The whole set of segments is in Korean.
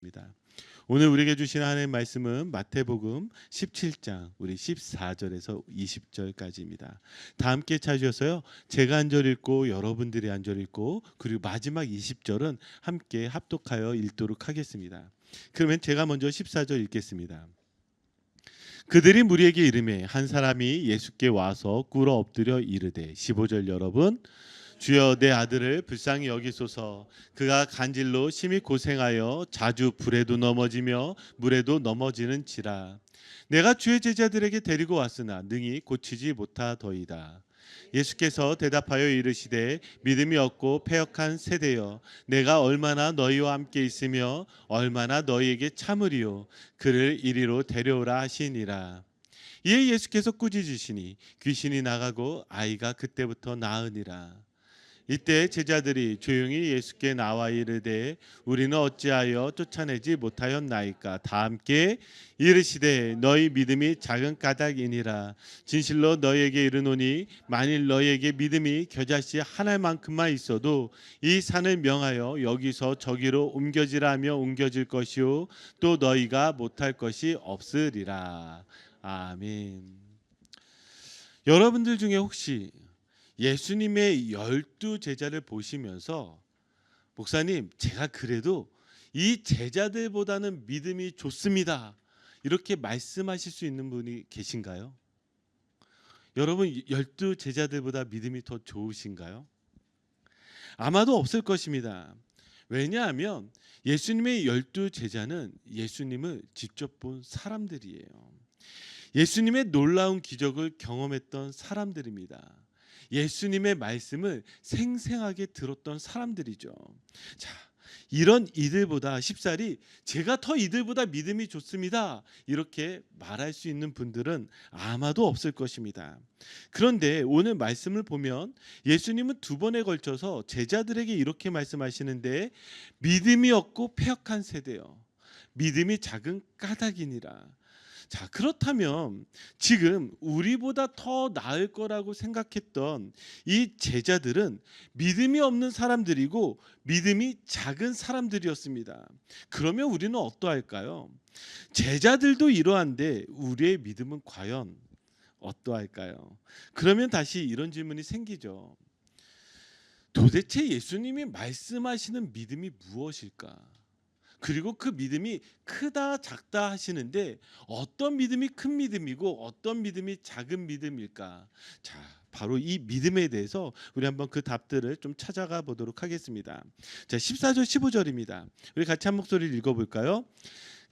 하겠습니다. 오늘 우리에게 주신 하나님의 말씀은 마태복음 17장 우리 14절에서 20절까지입니다. 다 함께 찾으셔서요. 제가 한 절 읽고 여러분들이 한 절 읽고 그리고 마지막 20절은 함께 합독하여 읽도록 하겠습니다. 그러면 제가 먼저 14절 읽겠습니다. 그들이 무리에게 이르매 한 사람이 예수께 와서 꿇어 엎드려 이르되 15절 여러분 주여 내 아들을 불쌍히 여기소서. 그가 간질로 심히 고생하여 자주 불에도 넘어지며 물에도 넘어지는지라. 내가 주의 제자들에게 데리고 왔으나 능히 고치지 못하더이다. 예수께서 대답하여 이르시되 믿음이 없고 패역한 세대여, 내가 얼마나 너희와 함께 있으며 얼마나 너희에게 참으리요. 그를 이리로 데려오라 하시니라. 이에 예수께서 꾸짖으시니 귀신이 나가고 아이가 그때부터 나으니라. 이때 제자들이 조용히 예수께 나와 이르되 우리는 어찌하여 쫓아내지 못하였나이까. 다 함께 이르시되 너희 믿음이 작은 까닭이니라. 진실로 너희에게 이르노니 만일 너희에게 믿음이 겨자씨 한 알만큼만 있어도 이 산을 명하여 여기서 저기로 옮겨지라 하며 옮겨질 것이요 또 너희가 못할 것이 없으리라. 아멘. 여러분들 중에 혹시 예수님의 12제자를 보시면서 목사님 제가 그래도 이 제자들보다는 믿음이 좋습니다 이렇게 말씀하실 수 있는 분이 계신가요? 여러분 12제자들보다 믿음이 더 좋으신가요? 아마도 없을 것입니다. 왜냐하면 예수님의 12제자는 예수님을 직접 본 사람들이에요. 예수님의 놀라운 기적을 경험했던 사람들입니다. 예수님의 말씀을 생생하게 들었던 사람들이죠. 자, 이런 이들보다 십살이 제가 더 이들보다 믿음이 좋습니다 이렇게 말할 수 있는 분들은 아마도 없을 것입니다. 그런데 오늘 말씀을 보면 예수님은 두 번에 걸쳐서 제자들에게 이렇게 말씀하시는데 믿음이 없고 패역한 세대요, 믿음이 작은 까닭이니라. 자, 그렇다면 지금 우리보다 더 나을 거라고 생각했던 이 제자들은 믿음이 없는 사람들이고 믿음이 작은 사람들이었습니다. 그러면 우리는 어떠할까요? 제자들도 이러한데 우리의 믿음은 과연 어떠할까요? 그러면 다시 이런 질문이 생기죠. 도대체 예수님이 말씀하시는 믿음이 무엇일까? 그리고 그 믿음이 크다 작다 하시는데 어떤 믿음이 큰 믿음이고 어떤 믿음이 작은 믿음일까? 자, 바로 이 믿음에 대해서 우리 한번 그 답들을 좀 찾아가 보도록 하겠습니다. 자, 14절 15절입니다. 우리 같이 한 목소리를 읽어볼까요?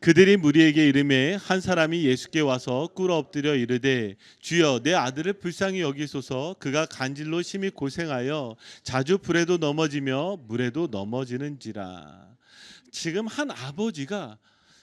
그들이 무리에게 이르매 한 사람이 예수께 와서 꿇어 엎드려 이르되 주여 내 아들을 불쌍히 여기소서. 그가 간질로 심히 고생하여 자주 불에도 넘어지며 물에도 넘어지는지라. 지금 한 아버지가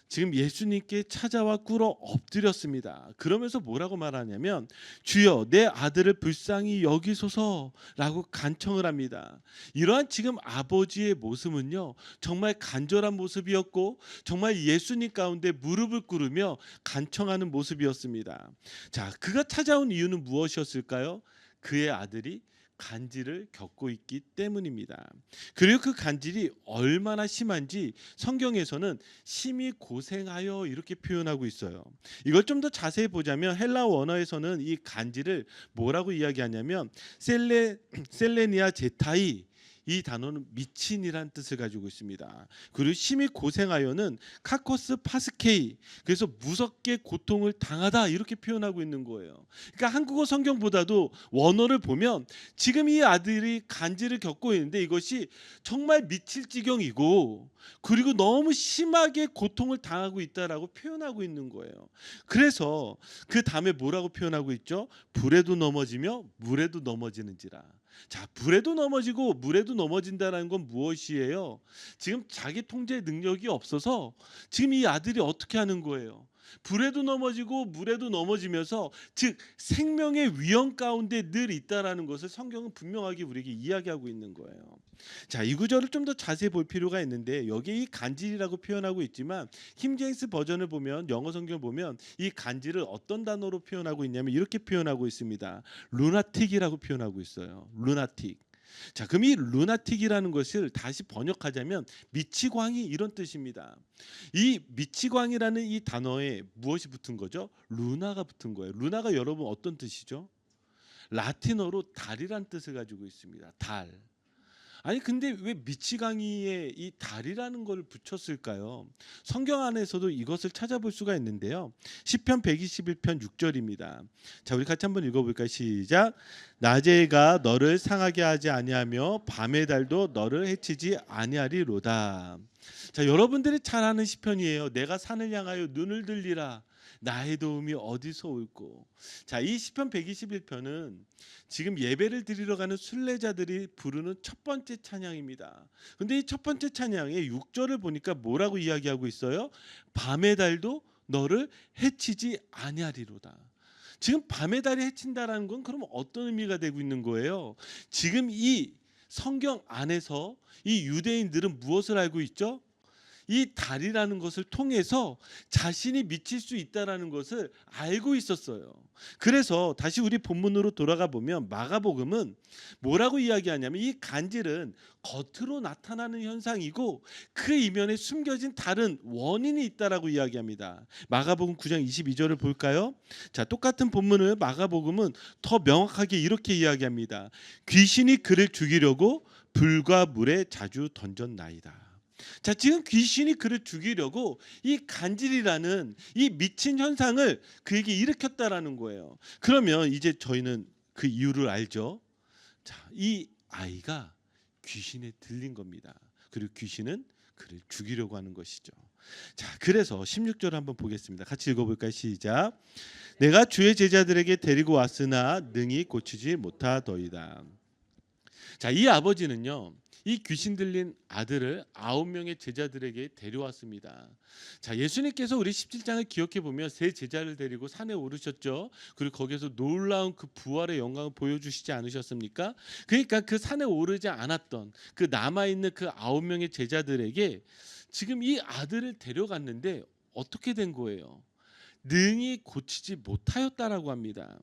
지금 예수님께 찾아와 꿇어 엎드렸습니다. 그러면서 뭐라고 말하냐면 주여 내 아들을 불쌍히 여기소서라고 간청을 합니다. 이러한 지금 아버지의 모습은요 정말 간절한 모습이었고 정말 예수님 가운데 무릎을 꿇으며 간청하는 모습이었습니다. 자, 그가 찾아온 이유는 무엇이었을까요? 그의 아들이 간질을 겪고 있기 때문입니다. 그리고 그 간질이 얼마나 심한지 성경에서는 심히 고생하여 이렇게 표현하고 있어요. 이걸 좀 더 자세히 보자면 헬라 원어에서는 이 간질을 뭐라고 이야기하냐면 셀레니아 제타이, 이 단어는 미친이란 뜻을 가지고 있습니다. 그리고 심히 고생하여는 카코스 파스케이, 그래서 무섭게 고통을 당하다 이렇게 표현하고 있는 거예요. 그러니까 한국어 성경보다도 원어를 보면 지금 이 아들이 간질을 겪고 있는데 이것이 정말 미칠 지경이고 그리고 너무 심하게 고통을 당하고 있다라고 표현하고 있는 거예요. 그래서 그 다음에 뭐라고 표현하고 있죠? 불에도 넘어지며 물에도 넘어지는지라. 자, 불에도 넘어지고 물에도 넘어진다는 건 무엇이에요? 지금 자기 통제 능력이 없어서 지금 이 아들이 어떻게 하는 거예요? 불에도 넘어지고 물에도 넘어지면서 즉 생명의 위험 가운데 늘 있다라는 것을 성경은 분명하게 우리에게 이야기하고 있는 거예요. 자, 이 구절을 좀 더 자세히 볼 필요가 있는데 여기에 이 간질이라고 표현하고 있지만 킹제임스 버전을 보면 영어 성경을 보면 이 간질을 어떤 단어로 표현하고 있냐면 이렇게 표현하고 있습니다. 루나틱이라고 표현하고 있어요. 루나틱. 자, 그럼 이 루나틱이라는 것을 다시 번역하자면 미치광이 이런 뜻입니다. 이 미치광이라는 이 단어에 무엇이 붙은 거죠? 루나가 붙은 거예요. 루나가 여러분 어떤 뜻이죠? 라틴어로 달이란 뜻을 가지고 있습니다. 달. 아니 근데 왜 미치광이에 이 달이라는 걸 붙였을까요? 성경 안에서도 이것을 찾아볼 수가 있는데요. 시편 121편 6절입니다. 자, 우리 같이 한번 읽어볼까요? 시작. 낮에가 너를 상하게 하지 아니하며 밤의 달도 너를 해치지 아니하리로다. 자, 여러분들이 잘 아는 시편이에요. 내가 산을 향하여 눈을 들리라. 나의 도움이 어디서 올꼬. 자, 이 시편 121편은 지금 예배를 드리러 가는 순례자들이 부르는 첫 번째 찬양입니다. 근데 이 첫 번째 찬양의 6절을 보니까 뭐라고 이야기하고 있어요? 밤의 달도 너를 해치지 아니하리로다. 지금 밤의 달이 해친다라는 건 그럼 어떤 의미가 되고 있는 거예요? 지금 이 성경 안에서 이 유대인들은 무엇을 알고 있죠? 이 달이라는 것을 통해서 자신이 미칠 수 있다라는 것을 알고 있었어요. 그래서 다시 우리 본문으로 돌아가 보면 마가복음은 뭐라고 이야기하냐면 이 간질은 겉으로 나타나는 현상이고 그 이면에 숨겨진 다른 원인이 있다라고 이야기합니다. 마가복음 9장 22절을 볼까요? 자, 똑같은 본문을 마가복음은 더 명확하게 이렇게 이야기합니다. 귀신이 그를 죽이려고 불과 물에 자주 던졌나이다. 자, 지금 귀신이 그를 죽이려고 이 간질이라는 이 미친 현상을 그에게 일으켰다라는 거예요. 그러면 이제 저희는 그 이유를 알죠. 자, 이 아이가 귀신에 들린 겁니다. 그리고 귀신은 그를 죽이려고 하는 것이죠. 자, 그래서 16절 한번 보겠습니다. 같이 읽어볼까요? 시작. 내가 주의 제자들에게 데리고 왔으나 능히 고치지 못하더이다. 자, 이 아버지는요, 이 귀신 들린 아들을 9명의 제자들에게 데려왔습니다. 자, 예수님께서 우리 17장을 기억해 보면 세 제자를 데리고 산에 오르셨죠. 그리고 거기서 놀라운 그 부활의 영광을 보여주시지 않으셨습니까? 그러니까 그 산에 오르지 않았던 그 남아있는 그 9명의 제자들에게 지금 이 아들을 데려갔는데 어떻게 된 거예요? 능히 고치지 못하였다라고 합니다.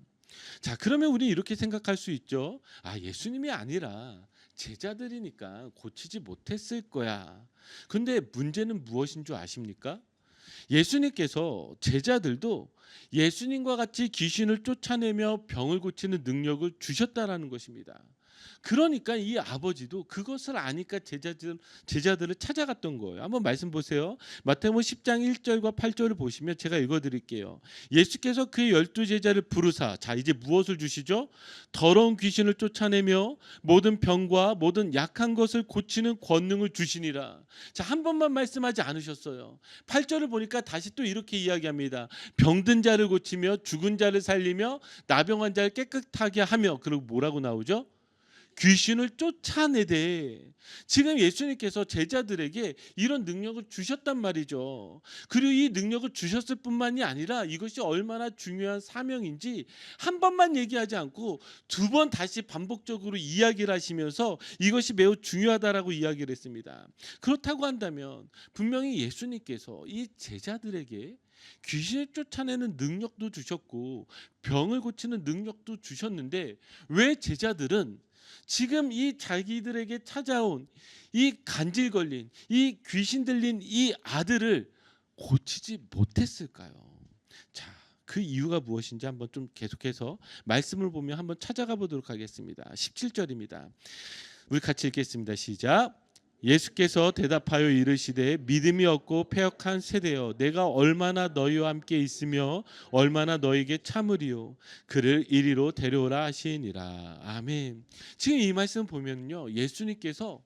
자, 그러면 우리 이렇게 생각할 수 있죠. 아, 예수님이 아니라 제자들이니까 고치지 못했을 거야. 근데 문제는 무엇인 줄 아십니까? 예수님께서 제자들도 예수님과 같이 귀신을 쫓아내며 병을 고치는 능력을 주셨다라는 것입니다. 그러니까 이 아버지도 그것을 아니까 제자들을 찾아갔던 거예요. 한번 말씀 보세요. 마태복음 10장 1절과 8절을 보시면 제가 읽어드릴게요. 예수께서 그의 12제자를 부르사, 자, 이제 무엇을 주시죠? 더러운 귀신을 쫓아내며 모든 병과 모든 약한 것을 고치는 권능을 주시니라. 자, 한 번만 말씀하지 않으셨어요. 8절을 보니까 다시 또 이렇게 이야기합니다. 병든 자를 고치며 죽은 자를 살리며 나병한 자를 깨끗하게 하며, 그리고 뭐라고 나오죠? 귀신을 쫓아내되. 지금 예수님께서 제자들에게 이런 능력을 주셨단 말이죠. 그리고 이 능력을 주셨을 뿐만이 아니라 이것이 얼마나 중요한 사명인지 한 번만 얘기하지 않고 두 번 다시 반복적으로 이야기를 하시면서 이것이 매우 중요하다라고 이야기를 했습니다. 그렇다고 한다면 분명히 예수님께서 이 제자들에게 귀신을 쫓아내는 능력도 주셨고 병을 고치는 능력도 주셨는데 왜 제자들은 지금 이 자기들에게 찾아온 이 간질 걸린 이 귀신 들린 이 아들을 고치지 못했을까요? 자, 그 이유가 무엇인지 한번 좀 계속해서 말씀을 보면 한번 찾아가 보도록 하겠습니다. 17절입니다. 우리 같이 읽겠습니다. 시작. 예수께서 대답하여 이르시되 믿음이 없고 패역한 세대여, 내가 얼마나 너희와 함께 있으며 얼마나 너희에게 참으리요. 그를 이리로 데려오라 하시니라. 아멘. 지금 이 말씀 보면요, 예수님께서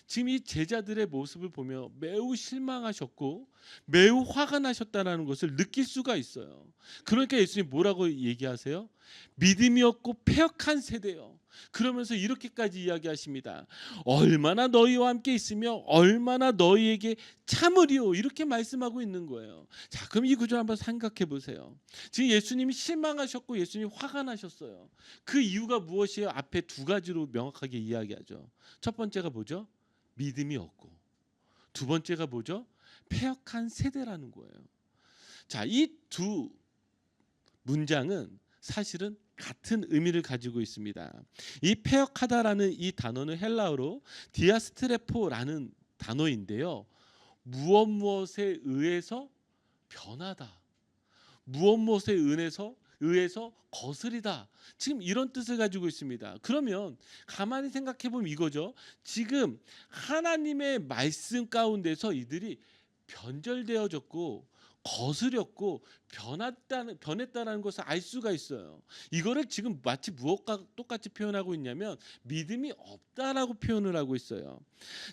지금 이 제자들의 모습을 보며 매우 실망하셨고 매우 화가 나셨다는 것을 느낄 수가 있어요. 그러니까 예수님 뭐라고 얘기하세요? 믿음이 없고 패역한 세대요. 그러면서 이렇게까지 이야기하십니다. 얼마나 너희와 함께 있으며 얼마나 너희에게 참으리요. 이렇게 말씀하고 있는 거예요. 자, 그럼 이 구절 한번 생각해 보세요. 지금 예수님이 실망하셨고 예수님이 화가 나셨어요. 그 이유가 무엇이에요? 앞에 두 가지로 명확하게 이야기하죠. 첫 번째가 뭐죠? 믿음이 없고, 두 번째가 뭐죠? 패역한 세대라는 거예요. 자, 이 두 문장은 사실은 같은 의미를 가지고 있습니다. 이 패역하다라는 이 단어는 헬라어로 디아스트레포라는 단어인데요. 무엇에 의해서 변하다. 무엇에 의해서 거스리다. 지금 이런 뜻을 가지고 있습니다. 그러면 가만히 생각해 보면 이거죠. 지금 하나님의 말씀 가운데서 이들이 변절되어졌고 거스렸고 변했다는 것을 알 수가 있어요. 이거를 지금 마치 무엇과 똑같이 표현하고 있냐면 믿음이 없다라고 표현을 하고 있어요.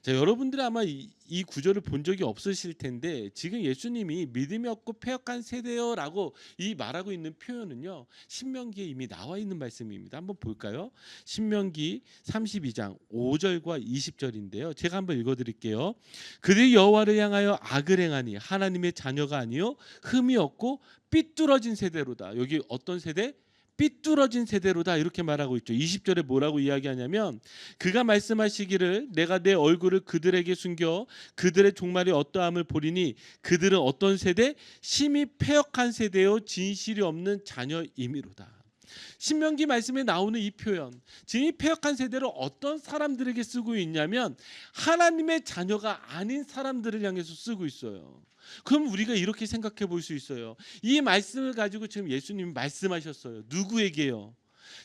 자, 여러분들이 아마 이 구절을 본 적이 없으실 텐데 지금 예수님이 믿음이 없고 패역한 세대여라고 이 말하고 있는 표현은요. 신명기에 이미 나와 있는 말씀입니다. 한번 볼까요? 신명기 32장 5절과 20절인데요. 제가 한번 읽어드릴게요. 그들이 여호와를 향하여 악을 행하니 하나님의 자녀가 아니요 흠이 없고 삐뚤어진 세대로다. 여기 어떤 세대? 삐뚤어진 세대로다 이렇게 말하고 있죠. 20절에 뭐라고 이야기하냐면 그가 말씀하시기를 내가 내 얼굴을 그들에게 숨겨 그들의 종말이 어떠함을 보리니 그들은 어떤 세대? 심히 패역한 세대요 진실이 없는 자녀이미로다. 신명기 말씀에 나오는 이 표현, 지금 이 패역한 세대를 어떤 사람들에게 쓰고 있냐면 하나님의 자녀가 아닌 사람들을 향해서 쓰고 있어요. 그럼 우리가 이렇게 생각해 볼 수 있어요. 이 말씀을 가지고 지금 예수님이 말씀하셨어요. 누구에게요?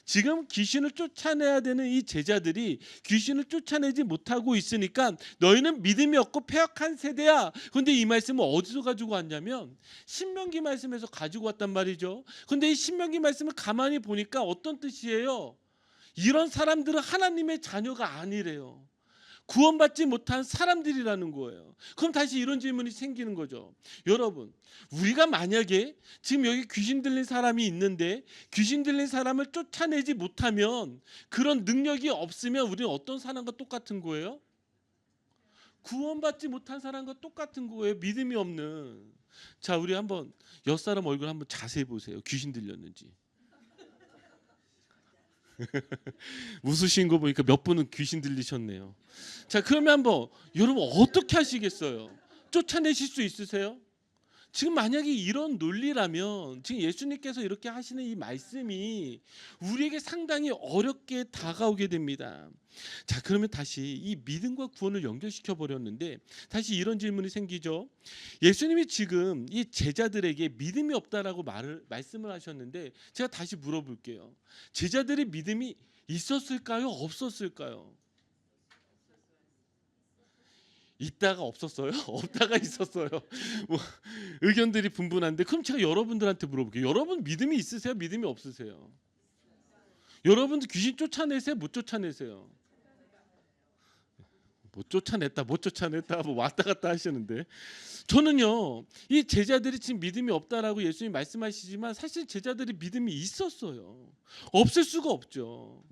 지금 귀신을 쫓아내야 되는 이 제자들이 귀신을 쫓아내지 못하고 있으니까 너희는 믿음이 없고 패역한 세대야. 그런데 이 말씀을 어디서 가지고 왔냐면 신명기 말씀에서 가지고 왔단 말이죠. 그런데 이 신명기 말씀을 가만히 보니까 어떤 뜻이에요? 이런 사람들은 하나님의 자녀가 아니래요. 구원받지 못한 사람들이라는 거예요. 그럼 다시 이런 질문이 생기는 거죠. 여러분, 우리가 만약에 지금 여기 귀신 들린 사람이 있는데 귀신 들린 사람을 쫓아내지 못하면 그런 능력이 없으면 우리는 어떤 사람과 똑같은 거예요? 구원받지 못한 사람과 똑같은 거예요. 믿음이 없는. 자, 우리 한번 옆 사람 얼굴 한번 자세히 보세요. 귀신 들렸는지. 웃으신 거 보니까 몇 분은 귀신 들리셨네요. 자, 그러면 한번 여러분 어떻게 하시겠어요? 쫓아내실 수 있으세요? 지금 만약에 이런 논리라면 지금 예수님께서 이렇게 하시는 이 말씀이 우리에게 상당히 어렵게 다가오게 됩니다. 자, 그러면 다시 이 믿음과 구원을 연결시켜 버렸는데 다시 이런 질문이 생기죠. 예수님이 지금 이 제자들에게 믿음이 없다라고 말씀을 하셨는데 제가 다시 물어볼게요. 제자들의 믿음이 있었을까요? 없었을까요? 있다가 없었어요? 없다가 있었어요. 뭐 의견들이 분분한데 그럼 제가 여러분들한테 물어볼게요. 여러분 믿음이 있으세요? 믿음이 없으세요? 여러분들 귀신 쫓아내세요? 못 쫓아내세요? 못 쫓아냈다, 못 쫓아냈다, 뭐 왔다 갔다 하시는데 저는요 이 제자들이 지금 믿음이 없다라고 예수님 말씀하시지만 사실 제자들이 믿음이 있었어요. 없을 수가 없죠.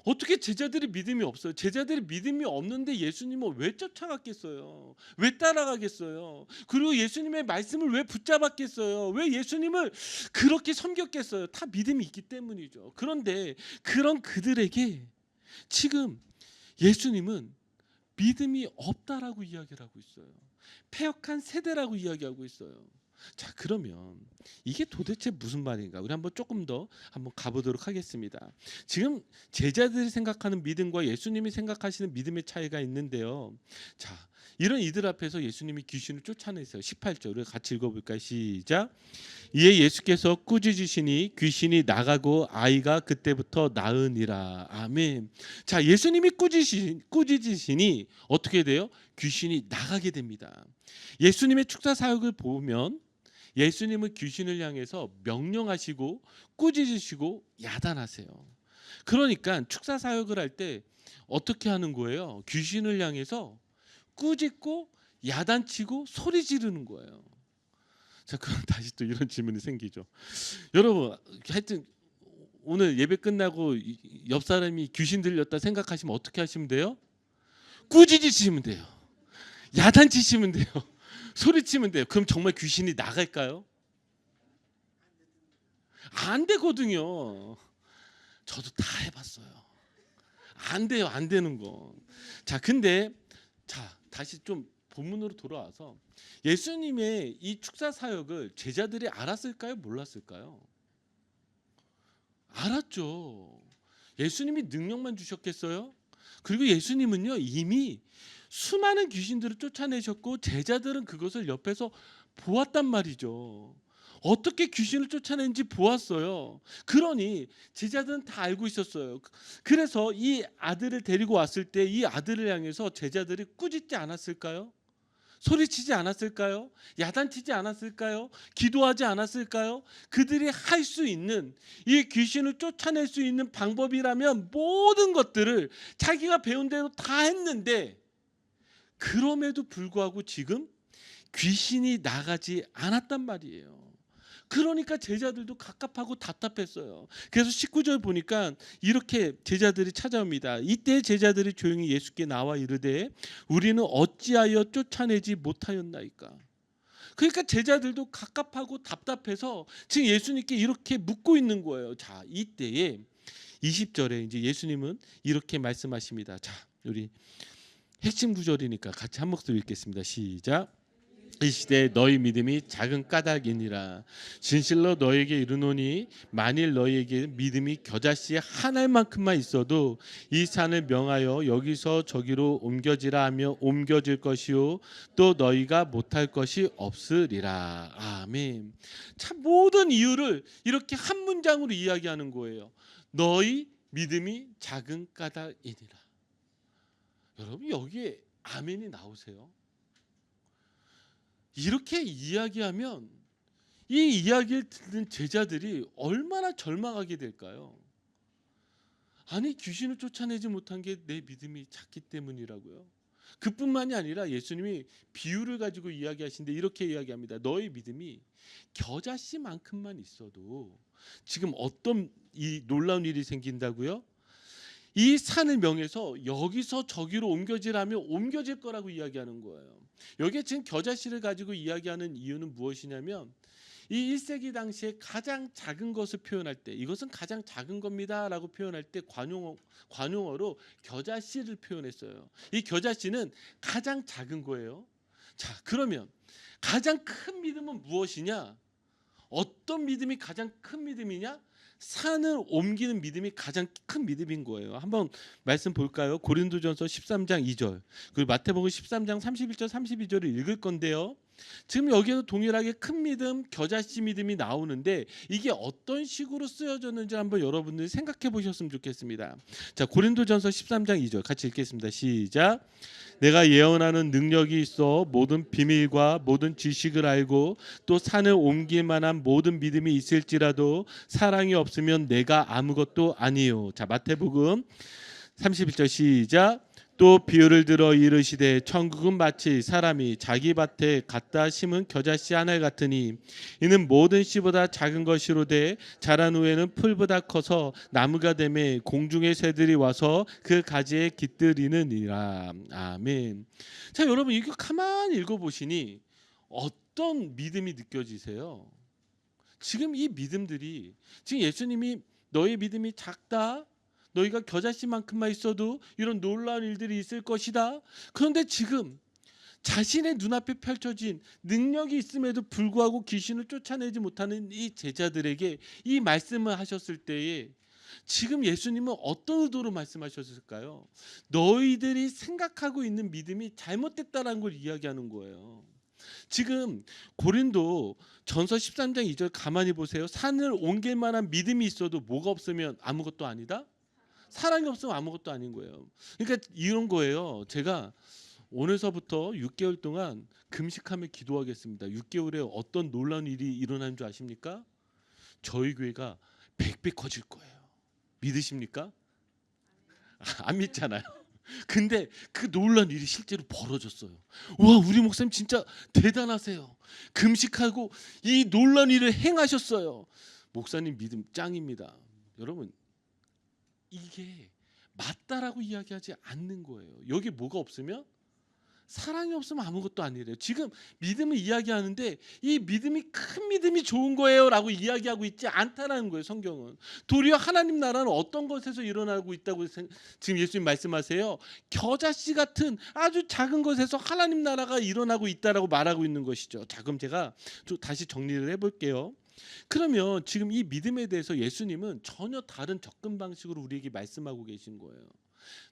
어떻게 제자들이 믿음이 없어요? 제자들이 믿음이 없는데 예수님을 왜 쫓아갔겠어요? 왜 따라가겠어요? 그리고 예수님의 말씀을 왜 붙잡았겠어요? 왜 예수님을 그렇게 섬겼겠어요? 다 믿음이 있기 때문이죠. 그런데 그런 그들에게 지금 예수님은 믿음이 없다라고 이야기를 하고 있어요. 패역한 세대라고 이야기하고 있어요. 자, 그러면 이게 도대체 무슨 말인가? 우리 한번 조금 더 한번 가보도록 하겠습니다. 지금 제자들이 생각하는 믿음과 예수님이 생각하시는 믿음의 차이가 있는데요. 자, 이런 이들 앞에서 예수님이 귀신을 쫓아내세요. 18절을 같이 읽어볼까요? 시작. 이에 예수께서 꾸짖으시니 귀신이 나가고 아이가 그때부터 나으니라. 아멘. 자, 예수님이 꾸짖으시니 어떻게 돼요? 귀신이 나가게 됩니다. 예수님의 축사 사역을 보면 예수님은 귀신을 향해서 명령하시고 꾸짖으시고 야단하세요. 그러니까 축사 사역을 할 때 어떻게 하는 거예요? 귀신을 향해서 꾸짖고 야단치고 소리 지르는 거예요. 자, 그럼 다시 또 이런 질문이 생기죠. 여러분, 하여튼 오늘 예배 끝나고 옆 사람이 귀신 들렸다 생각하시면 어떻게 하시면 돼요? 꾸짖으시면 돼요. 야단치시면 돼요. 소리치면 돼요. 그럼 정말 귀신이 나갈까요? 안 되거든요. 저도 다 해봤어요. 안 돼요. 안 되는 거. 자, 근데 다시 좀 본문으로 돌아와서 예수님의 이 축사 사역을 제자들이 알았을까요? 몰랐을까요? 알았죠. 예수님이 능력만 주셨겠어요? 그리고 예수님은요 이미 수많은 귀신들을 쫓아내셨고 제자들은 그것을 옆에서 보았단 말이죠. 어떻게 귀신을 쫓아내는지 보았어요. 그러니 제자들은 다 알고 있었어요. 그래서 이 아들을 데리고 왔을 때 이 아들을 향해서 제자들이 꾸짖지 않았을까요? 소리치지 않았을까요? 야단치지 않았을까요? 기도하지 않았을까요? 그들이 할 수 있는 이 귀신을 쫓아낼 수 있는 방법이라면 모든 것들을 자기가 배운 대로 다 했는데 그럼에도 불구하고 지금 귀신이 나가지 않았단 말이에요. 그러니까 제자들도 갑갑하고 답답했어요. 그래서 19절 보니까 이렇게 제자들이 찾아옵니다. 이때 제자들이 조용히 예수께 나와 이르되 우리는 어찌하여 쫓아내지 못하였나이까. 그러니까 제자들도 갑갑하고 답답해서 지금 예수님께 이렇게 묻고 있는 거예요. 자, 이때에 20절에 이제 예수님은 이렇게 말씀하십니다. 자, 우리 핵심 구절이니까 같이 한 목소리 읽겠습니다. 시작. 이 시대에 너희 믿음이 작은 까닭이니라. 진실로 너에게 이르노니 만일 너희에게 믿음이 겨자씨 한 알만큼만 있어도 이 산을 명하여 여기서 저기로 옮겨지라 하며 옮겨질 것이요 또 너희가 못할 것이 없으리라. 아멘. 참 모든 이유를 이렇게 한 문장으로 이야기하는 거예요. 너희 믿음이 작은 까닭이니라. 여러분 여기에 아멘이 나오세요? 이렇게 이야기하면 이 이야기를 듣는 제자들이 얼마나 절망하게 될까요? 아니 귀신을 쫓아내지 못한 게 내 믿음이 작기 때문이라고요. 그뿐만이 아니라 예수님이 비유를 가지고 이야기하시는데 이렇게 이야기합니다. 너의 믿음이 겨자씨만큼만 있어도 지금 어떤 이 놀라운 일이 생긴다고요? 이 산을 명해서 여기서 저기로 옮겨지라면 옮겨질 거라고 이야기하는 거예요. 여기에 지금 겨자씨를 가지고 이야기하는 이유는 무엇이냐면 이 1세기 당시에 가장 작은 것을 표현할 때 이것은 가장 작은 겁니다라고 표현할 때 관용어로 겨자씨를 표현했어요. 이 겨자씨는 가장 작은 거예요. 자, 그러면 가장 큰 믿음은 무엇이냐? 어떤 믿음이 가장 큰 믿음이냐? 산을 옮기는 믿음이 가장 큰 믿음인 거예요. 한번 말씀 볼까요? 고린도전서 13장 2절 그리고 마태복음 13장 31절 32절을 읽을 건데요. 지금 여기에도 동일하게 큰 믿음, 겨자씨 믿음이 나오는데 이게 어떤 식으로 쓰여졌는지 한번 여러분들이 생각해 보셨으면 좋겠습니다. 자, 고린도전서 13장 2절 같이 읽겠습니다. 시작. 내가 예언하는 능력이 있어 모든 비밀과 모든 지식을 알고 또 산을 옮길 만한 모든 믿음이 있을지라도 사랑이 없으면 내가 아무것도 아니요. 자, 마태복음 31절 시작. 또 비유를 들어 이르시되 천국은 마치 사람이 자기 밭에 갖다 심은 겨자씨 한 알 같으니 이는 모든 씨보다 작은 것이로되 자란 후에는 풀보다 커서 나무가 되매 공중의 새들이 와서 그 가지에 깃들이느니라. 아멘. 자, 여러분 이거 가만히 읽어보시니 어떤 믿음이 느껴지세요? 지금 이 믿음들이 지금 예수님이 너의 믿음이 작다, 너희가 겨자씨만큼만 있어도 이런 놀라운 일들이 있을 것이다. 그런데 지금 자신의 눈앞에 펼쳐진 능력이 있음에도 불구하고 귀신을 쫓아내지 못하는 이 제자들에게 이 말씀을 하셨을 때에 지금 예수님은 어떤 의도로 말씀하셨을까요? 너희들이 생각하고 있는 믿음이 잘못됐다라는 걸 이야기하는 거예요. 지금 고린도 전서 13장 2절 가만히 보세요. 산을 옮길 만한 믿음이 있어도 뭐가 없으면 아무것도 아니다? 사랑이 없으면 아무것도 아닌 거예요. 그러니까 이런 거예요. 제가 오늘서부터 6개월 동안 금식하며 기도하겠습니다. 6개월에 어떤 놀라운 일이 일어나는 줄 아십니까? 저희 교회가 100배 커질 거예요. 믿으십니까? 안 믿잖아요. 근데 그 놀라운 일이 실제로 벌어졌어요. 와, 우리 목사님 진짜 대단하세요. 금식하고 이 놀라운 일을 행하셨어요. 목사님 믿음 짱입니다. 여러분 이게 맞다라고 이야기하지 않는 거예요. 여기 뭐가 없으면 사랑이 없으면 아무것도 아니래요. 지금 믿음을 이야기하는데 이 믿음이 큰 믿음이 좋은 거예요라고 이야기하고 있지 않다라는 거예요. 성경은 도리어 하나님 나라는 어떤 것에서 일어나고 있다고 지금 예수님 말씀하세요. 겨자씨 같은 아주 작은 것에서 하나님 나라가 일어나고 있다라고 말하고 있는 것이죠. 자, 그럼 제가 좀 다시 정리를 해볼게요. 그러면 지금 이 믿음에 대해서 예수님은 전혀 다른 접근 방식으로 우리에게 말씀하고 계신 거예요.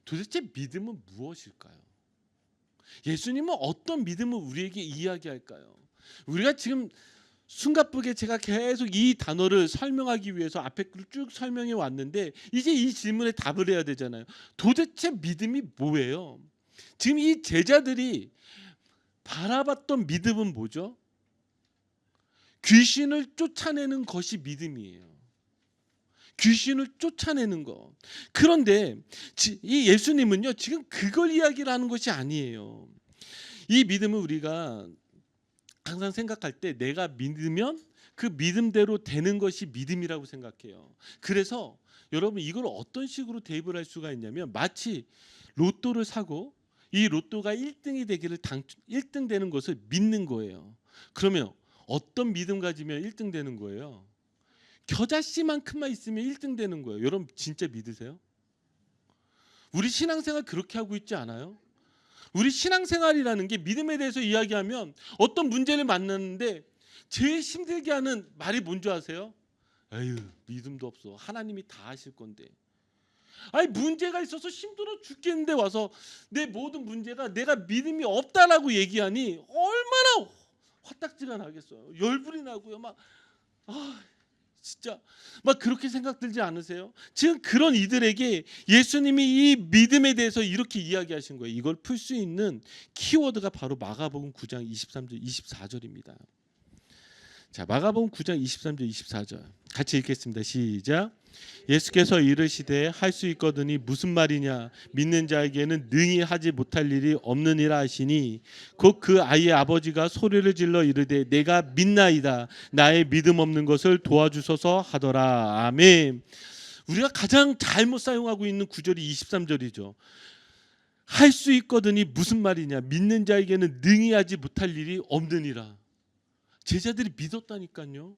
도대체 믿음은 무엇일까요? 예수님은 어떤 믿음을 우리에게 이야기할까요? 우리가 지금 숨가쁘게 제가 계속 이 단어를 설명하기 위해서 앞에 걸 쭉 설명해 왔는데 이제 이 질문에 답을 해야 되잖아요. 도대체 믿음이 뭐예요? 지금 이 제자들이 바라봤던 믿음은 뭐죠? 귀신을 쫓아내는 것이 믿음이에요. 귀신을 쫓아내는 거. 그런데 이 예수님은요, 지금 그걸 이야기를 하는 것이 아니에요. 이 믿음은 우리가 항상 생각할 때 내가 믿으면 그 믿음대로 되는 것이 믿음이라고 생각해요. 그래서 여러분 이걸 어떤 식으로 대입을 할 수가 있냐면 마치 로또를 사고 이 로또가 1등이 되기를 1등 되는 것을 믿는 거예요. 그러면 어떤 믿음 가지면 1등 되는 거예요? 겨자씨만큼만 있으면 1등 되는 거예요. 여러분 진짜 믿으세요? 우리 신앙생활 그렇게 하고 있지 않아요? 우리 신앙생활이라는 게 믿음에 대해서 이야기하면 어떤 문제를 만났는데 제일 힘들게 하는 말이 뭔지 아세요? 에휴, 믿음도 없어. 하나님이 다 하실 건데. 아니 문제가 있어서 힘들어 죽겠는데 와서 내 모든 문제가 내가 믿음이 없다라고 얘기하니 얼마나 화딱지가 나겠어요. 열불이 나고요. 막 진짜 막 그렇게 생각 들지 않으세요? 지금 그런 이들에게 예수님이 이 믿음에 대해서 이렇게 이야기하신 거예요. 이걸 풀 수 있는 키워드가 바로 마가복음 9장 23절 24절입니다. 자, 마가복음 9장 23절 24절 같이 읽겠습니다. 시작. 예수께서 이르시되 할 수 있거든이 무슨 말이냐 믿는 자에게는 능히 하지 못할 일이 없느니라 하시니 곧 그 아이의 아버지가 소리를 질러 이르되 내가 믿나이다 나의 믿음 없는 것을 도와주소서 하더라. 아멘. 우리가 가장 잘못 사용하고 있는 구절이 23절이죠. 할 수 있거든이 무슨 말이냐 믿는 자에게는 능히 하지 못할 일이 없느니라. 제자들이 믿었다니까요.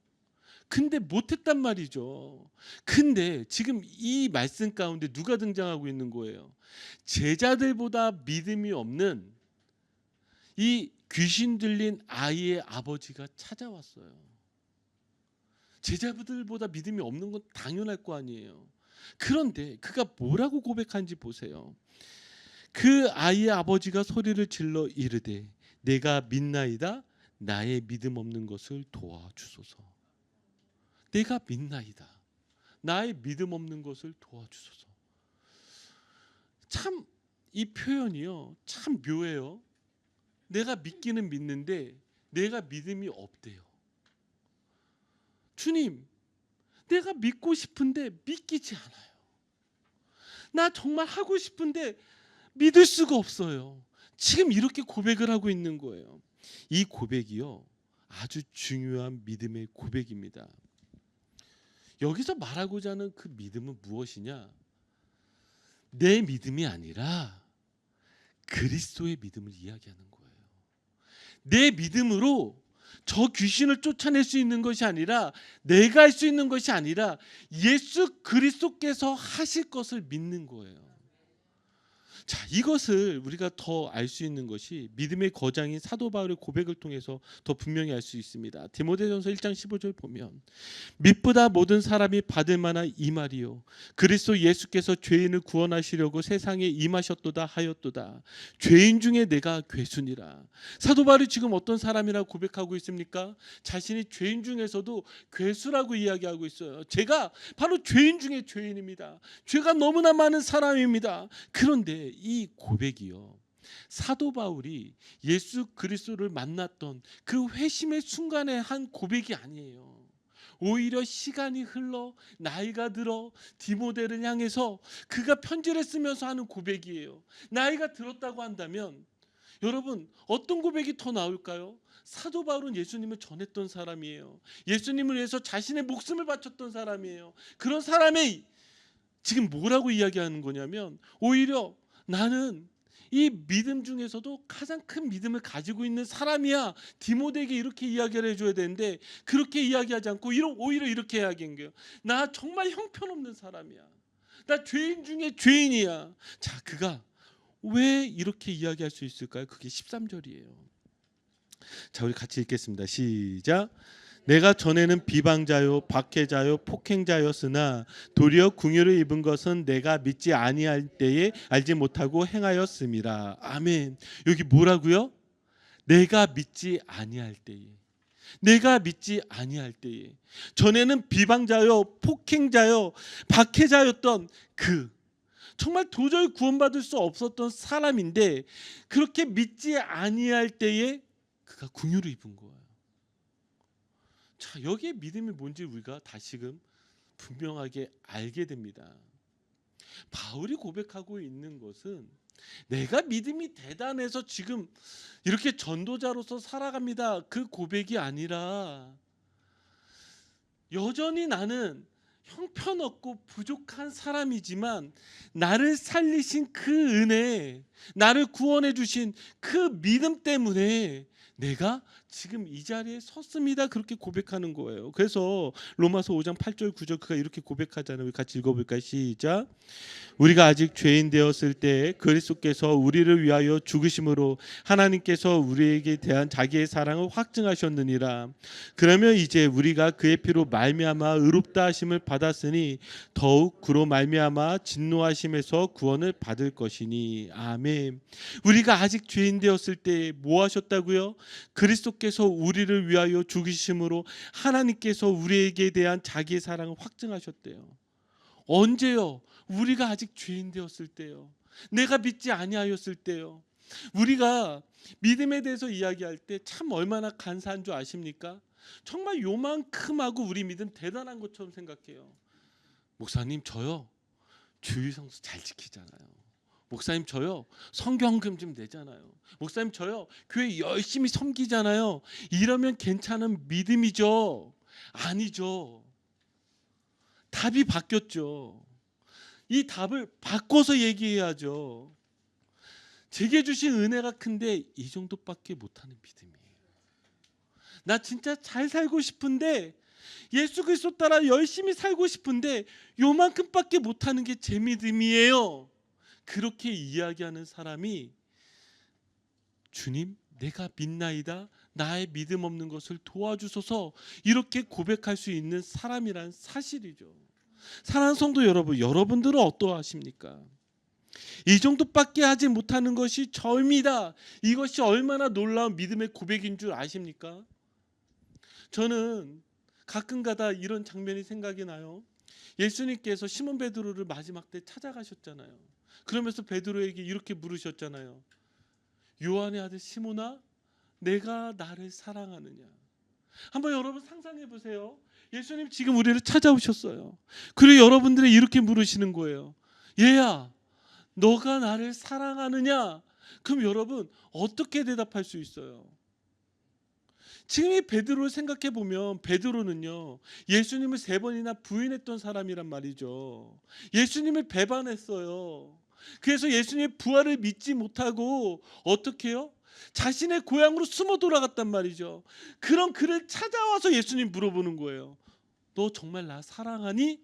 근데 못했단 말이죠. 근데 지금 이 말씀 가운데 누가 등장하고 있는 거예요? 제자들보다 믿음이 없는 이 귀신 들린 아이의 아버지가 찾아왔어요. 제자들보다 믿음이 없는 건 당연할 거 아니에요. 그런데 그가 뭐라고 고백한지 보세요. 그 아이의 아버지가 소리를 질러 이르되 내가 믿나이다 나의 믿음 없는 것을 도와주소서. 내가 믿나이다. 나의 믿음 없는 것을 도와주소서. 참 이 표현이요. 참 묘해요. 내가 믿기는 믿는데 내가 믿음이 없대요. 주님, 내가 믿고 싶은데 믿기지 않아요. 나 정말 하고 싶은데 믿을 수가 없어요. 지금 이렇게 고백을 하고 있는 거예요. 이 고백이요. 아주 중요한 믿음의 고백입니다. 여기서 말하고자 하는 그 믿음은 무엇이냐? 내 믿음이 아니라 그리스도의 믿음을 이야기하는 거예요. 내 믿음으로 저 귀신을 쫓아낼 수 있는 것이 아니라 내가 할 수 있는 것이 아니라 예수 그리스도께서 하실 것을 믿는 거예요. 자, 이것을 우리가 더 알 수 있는 것이 믿음의 거장인 사도 바울의 고백을 통해서 더 분명히 알 수 있습니다. 디모데전서 1장 15절 보면 믿보다 모든 사람이 받을 만한 이 말이요 그리스도 예수께서 죄인을 구원하시려고 세상에 임하셨도다 하였도다. 죄인 중에 내가 괴순이라. 사도 바울이 지금 어떤 사람이라고 고백하고 있습니까? 자신이 죄인 중에서도 괴수라고 이야기하고 있어요. 제가 바로 죄인 중에 죄인입니다. 죄가 너무나 많은 사람입니다. 그런데 이 고백이요 사도 바울이 예수 그리스도를 만났던 그 회심의 순간에 한 고백이 아니에요. 오히려 시간이 흘러 나이가 들어 디모데를 향해서 그가 편지를 쓰면서 하는 고백이에요. 나이가 들었다고 한다면 여러분 어떤 고백이 더 나올까요? 사도 바울은 예수님을 전했던 사람이에요. 예수님을 위해서 자신의 목숨을 바쳤던 사람이에요. 그런 사람의 지금 뭐라고 이야기하는 거냐면 오히려 나는 이 믿음 중에서도 가장 큰 믿음을 가지고 있는 사람이야. 디모데에게 이렇게 이야기를 해줘야 되는데 그렇게 이야기하지 않고 오히려 이렇게 이야기한 거예요. 나 정말 형편없는 사람이야. 나 죄인 중에 죄인이야. 자, 그가 왜 이렇게 이야기할 수 있을까요? 그게 13절이에요. 자, 우리 같이 읽겠습니다. 시작. 내가 전에는 비방자요 박해자요 폭행자였으나 도리어 궁유를 입은 것은 내가 믿지 아니할 때에 알지 못하고 행하였음이라. 아멘. 여기 뭐라고요? 내가 믿지 아니할 때에. 내가 믿지 아니할 때에. 전에는 비방자요 폭행자요 박해자였던 정말 도저히 구원받을 수 없었던 사람인데 그렇게 믿지 아니할 때에 그가 궁유를 입은 거예요. 자, 여기에 믿음이 뭔지 우리가 다시금 분명하게 알게 됩니다. 바울이 고백하고 있는 것은 내가 믿음이 대단해서 지금 이렇게 전도자로서 살아갑니다. 그 고백이 아니라 여전히 나는 형편없고 부족한 사람이지만 나를 살리신 그 은혜, 나를 구원해 주신 그 믿음 때문에 내가 지금 이 자리에 섰습니다. 그렇게 고백하는 거예요. 그래서 로마서 5장 8절 9절 그가 이렇게 고백하잖아요. 우리 같이 읽어볼까요? 시작. 우리가 아직 죄인 되었을 때 그리스도께서 우리를 위하여 죽으심으로 하나님께서 우리에게 대한 자기의 사랑을 확증하셨느니라. 그러면 이제 우리가 그의 피로 말미암아 의롭다 하심을 받았으니 더욱 그로 말미암아 진노하심에서 구원을 받을 것이니. 아멘. 우리가 아직 죄인 되었을 때 뭐 하셨다고요? 그리스도께서 우리를 위하여 죽으심으로 하나님께서 우리에게 대한 자기의 사랑을 확증하셨대요. 언제요? 우리가 아직 죄인 되었을 때요. 내가 믿지 아니하였을 때요. 우리가 믿음에 대해서 이야기할 때 참 얼마나 간사한 줄 아십니까? 정말 요만큼하고 우리 믿음 대단한 것처럼 생각해요. 목사님 저요 주일 성수 잘 지키잖아요. 목사님 저요 성경금 좀 내잖아요. 목사님 저요 교회 열심히 섬기잖아요. 이러면 괜찮은 믿음이죠? 아니죠. 답이 바뀌었죠. 이 답을 바꿔서 얘기해야죠. 제게 주신 은혜가 큰데 이 정도밖에 못하는 믿음이에요. 나 진짜 잘 살고 싶은데 예수 그리스도 따라 열심히 살고 싶은데 요만큼밖에 못하는 게 제 믿음이에요. 그렇게 이야기하는 사람이 주님 내가 믿나이다 나의 믿음 없는 것을 도와주소서 이렇게 고백할 수 있는 사람이란 사실이죠. 사랑하는 성도 여러분, 여러분들은 어떠하십니까? 이 정도밖에 하지 못하는 것이 저입니다. 이것이 얼마나 놀라운 믿음의 고백인 줄 아십니까? 저는 가끔가다 이런 장면이 생각이 나요. 예수님께서 시몬 베드로를 마지막 때 찾아가셨잖아요. 그러면서 베드로에게 이렇게 물으셨잖아요. 요한의 아들 시몬아, 내가 나를 사랑하느냐? 한번 여러분 상상해 보세요. 예수님 지금 우리를 찾아오셨어요. 그리고 여러분들이 이렇게 물으시는 거예요. 얘야, 너가 나를 사랑하느냐? 그럼 여러분 어떻게 대답할 수 있어요? 지금 이 베드로를 생각해 보면 베드로는요 예수님을 3번이나 부인했던 사람이란 말이죠. 예수님을 배반했어요. 그래서 예수님의 부활을 믿지 못하고 어떻게 해요? 자신의 고향으로 숨어 돌아갔단 말이죠. 그런 그를 찾아와서 예수님 물어보는 거예요. 너 정말 나 사랑하니?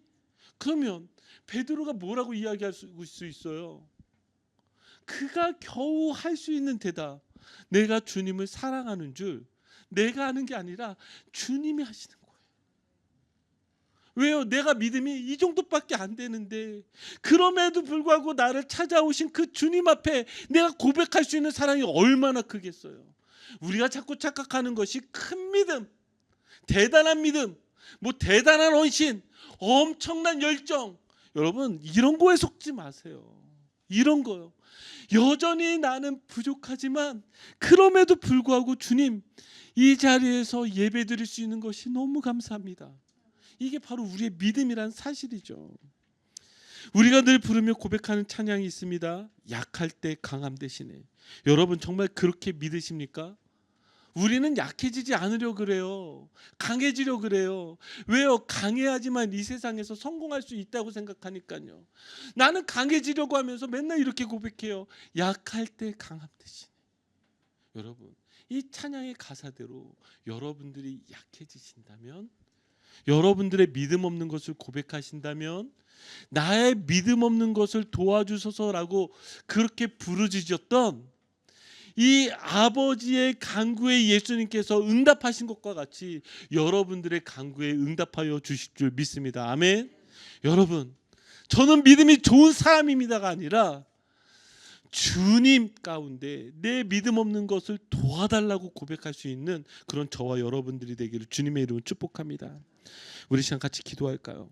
그러면 베드로가 뭐라고 이야기할 수 있어요? 그가 겨우 할 수 있는 대답. 내가 주님을 사랑하는 줄 내가 하는 게 아니라 주님이 하시는 거예요. 왜요? 내가 믿음이 이 정도밖에 안 되는데 그럼에도 불구하고 나를 찾아오신 그 주님 앞에 내가 고백할 수 있는 사랑이 얼마나 크겠어요. 우리가 자꾸 착각하는 것이 큰 믿음, 대단한 믿음, 뭐 대단한 헌신, 엄청난 열정. 여러분 이런 거에 속지 마세요. 이런 거요. 여전히 나는 부족하지만 그럼에도 불구하고 주님 이 자리에서 예배드릴 수 있는 것이 너무 감사합니다. 이게 바로 우리의 믿음이란 사실이죠. 우리가 늘 부르며 고백하는 찬양이 있습니다. 약할 때 강함 대신에. 여러분 정말 그렇게 믿으십니까? 우리는 약해지지 않으려 그래요. 강해지려 그래요. 왜요? 강해야지만 이 세상에서 성공할 수 있다고 생각하니까요. 나는 강해지려고 하면서 맨날 이렇게 고백해요. 약할 때 강함 대신에. 여러분 이 찬양의 가사대로 여러분들이 약해지신다면, 여러분들의 믿음 없는 것을 고백하신다면, 나의 믿음 없는 것을 도와주소서라고 그렇게 부르짖었던 이 아버지의 간구에 예수님께서 응답하신 것과 같이 여러분들의 간구에 응답하여 주실 줄 믿습니다. 아멘. 여러분, 저는 믿음이 좋은 사람입니다가 아니라 주님 가운데 내 믿음 없는 것을 도와달라고 고백할 수 있는 그런 저와 여러분들이 되기를 주님의 이름으로 축복합니다. 우리 시간 같이 기도할까요?